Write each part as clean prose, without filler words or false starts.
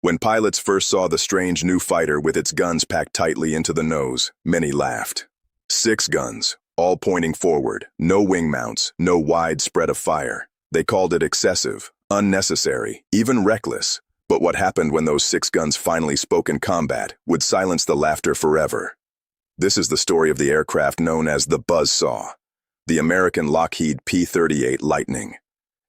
When pilots first saw the strange new fighter with its guns packed tightly into the nose, many laughed. 6 guns, all pointing forward, no wing mounts, no wide spread of fire. They called it excessive, unnecessary, even reckless. But what happened when those 6 guns finally spoke in combat would silence the laughter forever. This is the story of the aircraft known as the Buzzsaw, the American Lockheed P-38 Lightning,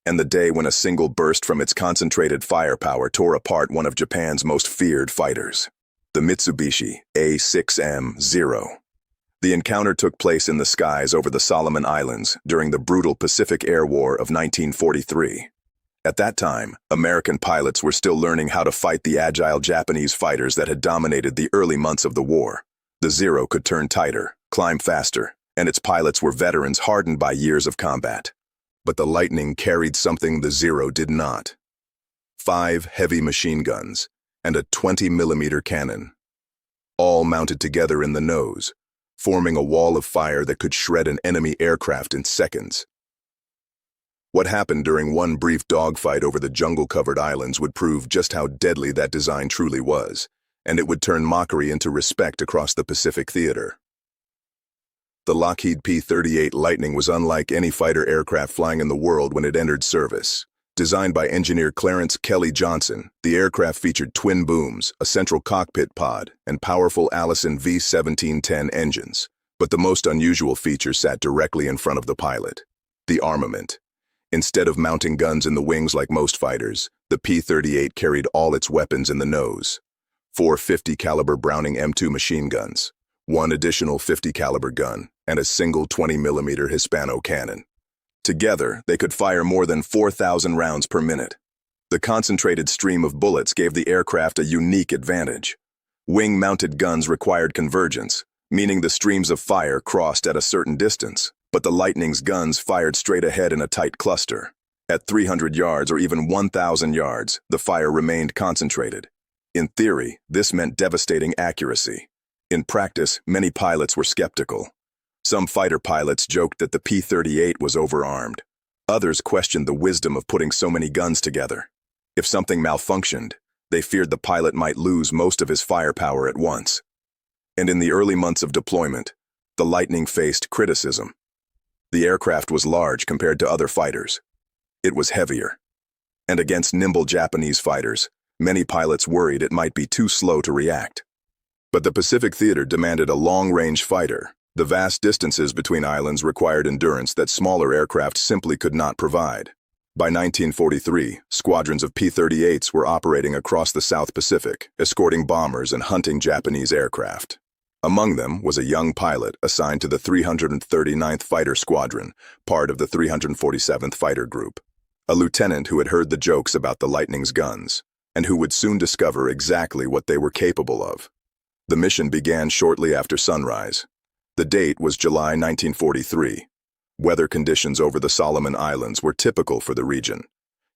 and the day when a single burst from its concentrated firepower tore apart one of Japan's most feared fighters, the Mitsubishi A6M-0. The encounter took place in the skies over the Solomon Islands during the brutal Pacific Air War of 1943. At that time, American pilots were still learning how to fight the agile Japanese fighters that had dominated the early months of the war. The Zero could turn tighter, climb faster, and its pilots were veterans hardened by years of combat. But the Lightning carried something the Zero did not: 5 heavy machine guns and a 20-millimeter cannon, all mounted together in the nose, forming a wall of fire that could shred an enemy aircraft in seconds. What happened during one brief dogfight over the jungle-covered islands would prove just how deadly that design truly was, and it would turn mockery into respect across the Pacific theater. The Lockheed P-38 Lightning was unlike any fighter aircraft flying in the world when it entered service. Designed by engineer Clarence Kelly Johnson, the aircraft featured twin booms, a central cockpit pod, and powerful Allison V1710 engines. But the most unusual feature sat directly in front of the pilot: the armament. Instead of mounting guns in the wings like most fighters, the P-38 carried all its weapons in the nose: 4 50-caliber Browning M2 machine guns, 1 additional 50-caliber gun, and a single 20-millimeter Hispano cannon. Together, they could fire more than 4,000 rounds per minute. The concentrated stream of bullets gave the aircraft a unique advantage. Wing-mounted guns required convergence, meaning the streams of fire crossed at a certain distance, but the Lightning's guns fired straight ahead in a tight cluster. At 300 yards or even 1,000 yards, the fire remained concentrated. In theory, this meant devastating accuracy. In practice, many pilots were skeptical. Some fighter pilots joked that the P-38 was overarmed. Others questioned the wisdom of putting so many guns together. If something malfunctioned, they feared the pilot might lose most of his firepower at once. And in the early months of deployment, the Lightning faced criticism. The aircraft was large compared to other fighters. It was heavier. And against nimble Japanese fighters, many pilots worried it might be too slow to react. But the Pacific theater demanded a long-range fighter. The vast distances between islands required endurance that smaller aircraft simply could not provide. By 1943, squadrons of P-38s were operating across the South Pacific, escorting bombers and hunting Japanese aircraft. Among them was a young pilot assigned to the 339th Fighter Squadron, part of the 347th Fighter Group. A lieutenant who had heard the jokes about the Lightning's guns, and who would soon discover exactly what they were capable of. The mission began shortly after sunrise. The date was July 1943. Weather conditions over the Solomon Islands were typical for the region: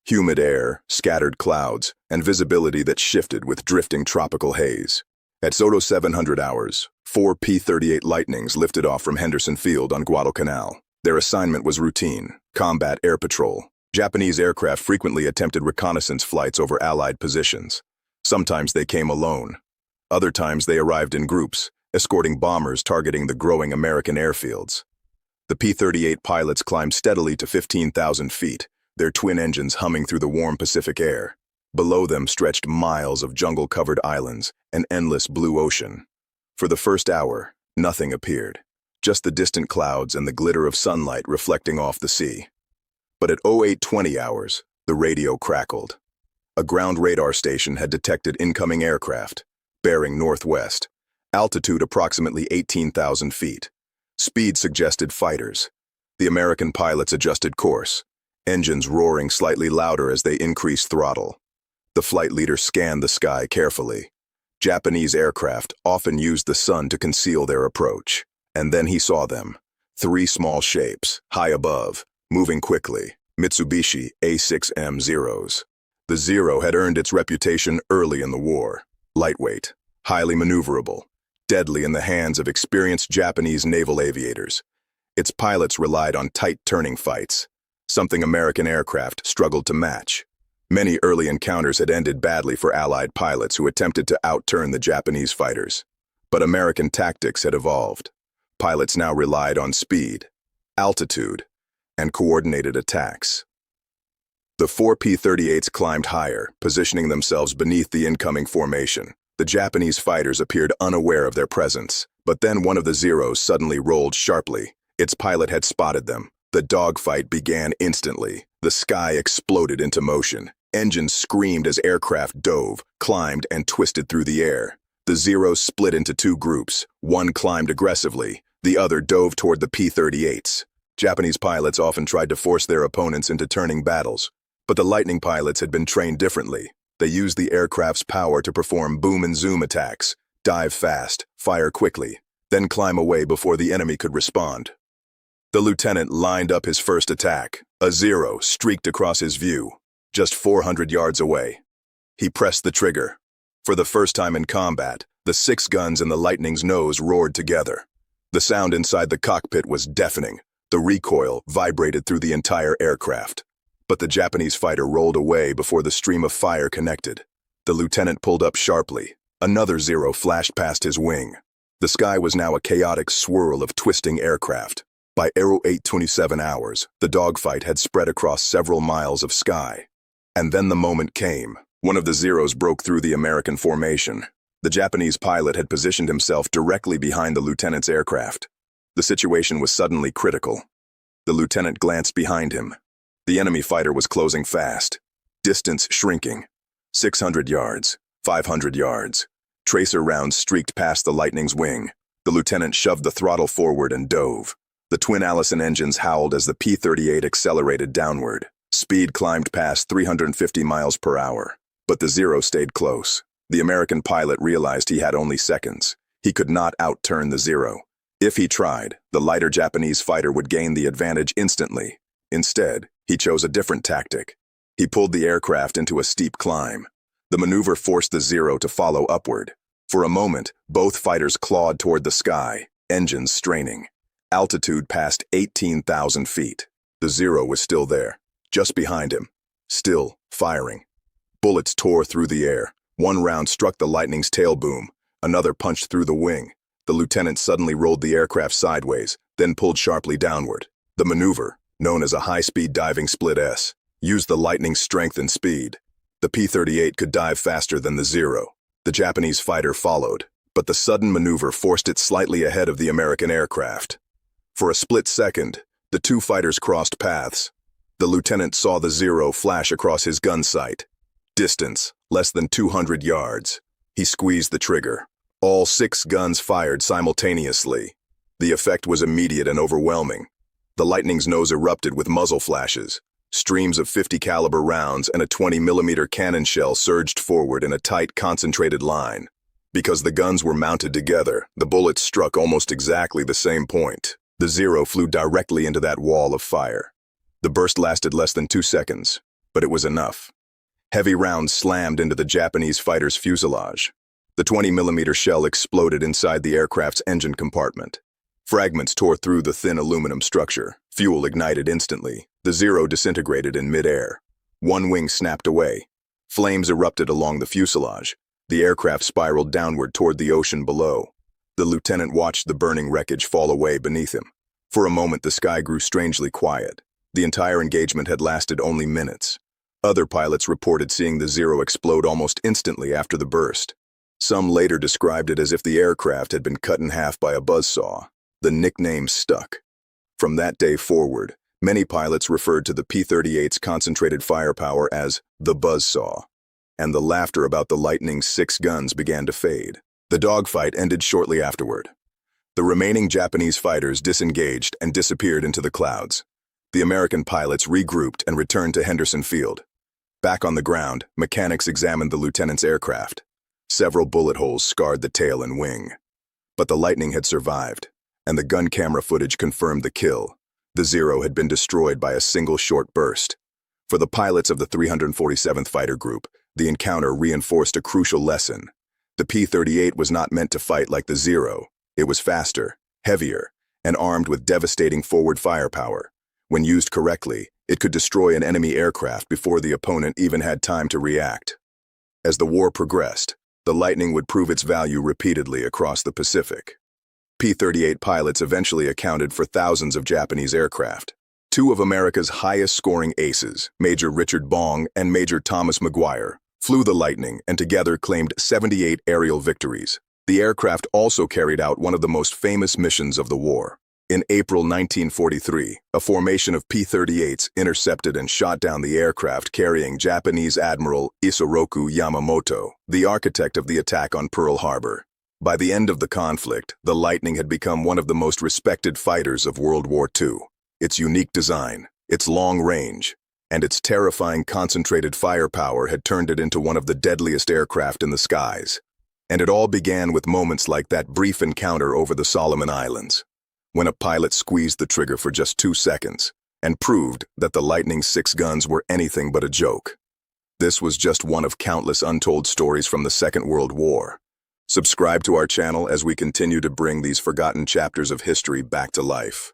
humid air, scattered clouds, and visibility that shifted with drifting tropical haze. At 0700 hours, 4 P-38 Lightnings lifted off from Henderson Field on Guadalcanal. Their assignment was routine: combat air patrol. Japanese aircraft frequently attempted reconnaissance flights over Allied positions. Sometimes they came alone. Other times they arrived in groups, escorting bombers targeting the growing American airfields. The P-38 pilots climbed steadily to 15,000 feet, their twin engines humming through the warm Pacific air. Below them stretched miles of jungle-covered islands, an endless blue ocean. For the first hour, nothing appeared, just the distant clouds and the glitter of sunlight reflecting off the sea. But at 0820 hours, the radio crackled. A ground radar station had detected incoming aircraft, bearing northwest, altitude approximately 18,000 feet. Speed suggested fighters. The American pilots adjusted course, engines roaring slightly louder as they increased throttle. The flight leader scanned the sky carefully. Japanese aircraft often used the sun to conceal their approach. And then he saw them: 3 small shapes, high above, moving quickly, Mitsubishi A6M-0s. The Zero had earned its reputation early in the war: lightweight, highly maneuverable, deadly in the hands of experienced Japanese naval aviators. Its pilots relied on tight turning fights, something American aircraft struggled to match. Many early encounters had ended badly for Allied pilots who attempted to outturn the Japanese fighters. But American tactics had evolved. Pilots now relied on speed, altitude, and coordinated attacks. The four P-38s climbed higher, positioning themselves beneath the incoming formation. The Japanese fighters appeared unaware of their presence, but then one of the Zeros suddenly rolled sharply. Its pilot had spotted them. The dogfight began instantly. The sky exploded into motion. Engines screamed as aircraft dove, climbed, and twisted through the air. The Zeros split into two groups. One climbed aggressively. The other dove toward the P-38s. Japanese pilots often tried to force their opponents into turning battles. But the Lightning pilots had been trained differently. They used the aircraft's power to perform boom and zoom attacks, dive fast, fire quickly, then climb away before the enemy could respond. The lieutenant lined up his first attack. A Zero streaked across his view, just 400 yards away. He pressed the trigger. For the first time in combat, the 6 guns in the Lightning's nose roared together. The sound inside the cockpit was deafening. The recoil vibrated through the entire aircraft. But the Japanese fighter rolled away before the stream of fire connected. The lieutenant pulled up sharply. Another Zero flashed past his wing. The sky was now a chaotic swirl of twisting aircraft. By 0827 hours, the dogfight had spread across several miles of sky. And then the moment came. One of the Zeros broke through the American formation. The Japanese pilot had positioned himself directly behind the lieutenant's aircraft. The situation was suddenly critical. The lieutenant glanced behind him. The enemy fighter was closing fast. Distance shrinking. 600 yards, 500 yards. Tracer rounds streaked past the Lightning's wing. The lieutenant shoved the throttle forward and dove. The twin Allison engines howled as the P-38 accelerated downward. Speed climbed past 350 miles per hour. But the Zero stayed close. The American pilot realized he had only seconds. He could not outturn the Zero. If he tried, the lighter Japanese fighter would gain the advantage instantly. Instead, he chose a different tactic. He pulled the aircraft into a steep climb. The maneuver forced the Zero to follow upward. For a moment, both fighters clawed toward the sky, engines straining. Altitude passed 18,000 feet. The Zero was still there, just behind him, still firing. Bullets tore through the air. One round struck the Lightning's tail boom. Another punched through the wing. The lieutenant suddenly rolled the aircraft sideways, then pulled sharply downward. The maneuver, known as a high-speed diving split S, used the Lightning's strength and speed. The P-38 could dive faster than the Zero. The Japanese fighter followed, but the sudden maneuver forced it slightly ahead of the American aircraft. For a split second, the two fighters crossed paths. The lieutenant saw the Zero flash across his gun sight. Distance, less than 200 yards. He squeezed the trigger. All 6 guns fired simultaneously. The effect was immediate and overwhelming. The Lightning's nose erupted with muzzle flashes. Streams of 50 caliber rounds and a 20mm cannon shell surged forward in a tight, concentrated line. Because the guns were mounted together, the bullets struck almost exactly the same point. The Zero flew directly into that wall of fire. The burst lasted less than 2 seconds, but it was enough. Heavy rounds slammed into the Japanese fighter's fuselage. The 20mm shell exploded inside the aircraft's engine compartment. Fragments tore through the thin aluminum structure. Fuel ignited instantly. The Zero disintegrated in midair. One wing snapped away. Flames erupted along the fuselage. The aircraft spiraled downward toward the ocean below. The lieutenant watched the burning wreckage fall away beneath him. For a moment, the sky grew strangely quiet. The entire engagement had lasted only minutes. Other pilots reported seeing the Zero explode almost instantly after the burst. Some later described it as if the aircraft had been cut in half by a buzzsaw. The nickname stuck. From that day forward, many pilots referred to the P-38's concentrated firepower as the buzzsaw, and the laughter about the Lightning's 6 guns began to fade. The dogfight ended shortly afterward. The remaining Japanese fighters disengaged and disappeared into the clouds. The American pilots regrouped and returned to Henderson Field. Back on the ground, mechanics examined the lieutenant's aircraft. Several bullet holes scarred the tail and wing. But the Lightning had survived, and the gun camera footage confirmed the kill. The Zero had been destroyed by a single short burst. For the pilots of the 347th Fighter Group, the encounter reinforced a crucial lesson. The P-38 was not meant to fight like the Zero. It was faster, heavier, and armed with devastating forward firepower. When used correctly, It could destroy an enemy aircraft before the opponent even had time to react. As the war progressed, the Lightning would prove its value repeatedly across the Pacific. P-38 pilots eventually accounted for thousands of Japanese aircraft. Two of America's highest-scoring aces, Major Richard Bong and Major Thomas McGuire, flew the Lightning and together claimed 78 aerial victories. The aircraft also carried out one of the most famous missions of the war. In April 1943, a formation of P-38s intercepted and shot down the aircraft carrying Japanese Admiral Isoroku Yamamoto, the architect of the attack on Pearl Harbor. By the end of the conflict, the Lightning had become one of the most respected fighters of World War II. Its unique design, its long range, and its terrifying concentrated firepower had turned it into one of the deadliest aircraft in the skies. And it all began with moments like that brief encounter over the Solomon Islands, when a pilot squeezed the trigger for just 2 seconds and proved that the Lightning's 6 guns were anything but a joke. This was just one of countless untold stories from the Second World War. Subscribe to our channel as we continue to bring these forgotten chapters of history back to life.